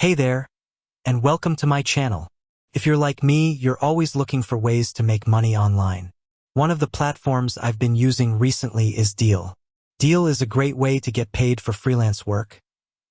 Hey there, and welcome to my channel. If you're like me, you're always looking for ways to make money online. One of the platforms I've been using recently is Deel. Deel is a great way to get paid for freelance work,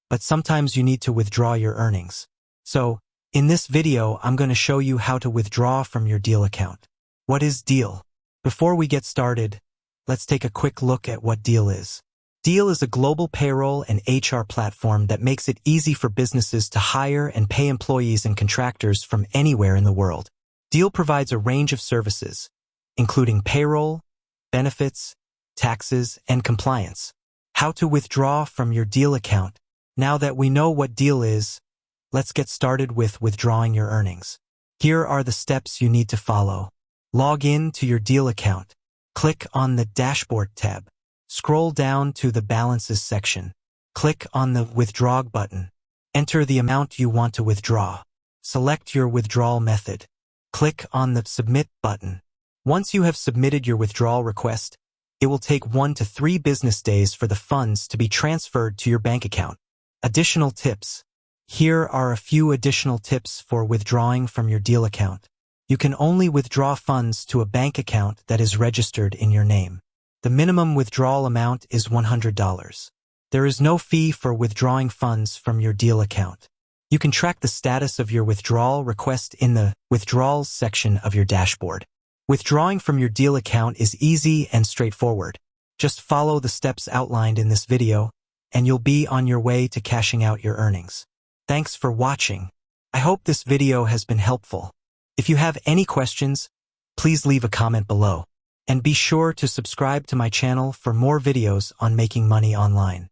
but sometimes you need to withdraw your earnings. So, in this video, I'm going to show you how to withdraw from your Deel account. What is Deel? Before we get started, let's take a quick look at what Deel is. Deel is a global payroll and HR platform that makes it easy for businesses to hire and pay employees and contractors from anywhere in the world. Deel provides a range of services, including payroll, benefits, taxes, and compliance. How to withdraw from your Deel account. Now that we know what Deel is, let's get started with withdrawing your earnings. Here are the steps you need to follow. Log in to your Deel account. Click on the Dashboard tab. Scroll down to the Balances section. Click on the Withdraw button. Enter the amount you want to withdraw. Select your withdrawal method. Click on the Submit button. Once you have submitted your withdrawal request, it will take 1 to 3 business days for the funds to be transferred to your bank account. Additional tips. Here are a few additional tips for withdrawing from your Deel account. You can only withdraw funds to a bank account that is registered in your name. The minimum withdrawal amount is $100. There is no fee for withdrawing funds from your Deel account. You can track the status of your withdrawal request in the Withdrawals section of your dashboard. Withdrawing from your Deel account is easy and straightforward. Just follow the steps outlined in this video, and you'll be on your way to cashing out your earnings. Thanks for watching. I hope this video has been helpful. If you have any questions, please leave a comment below. And be sure to subscribe to my channel for more videos on making money online.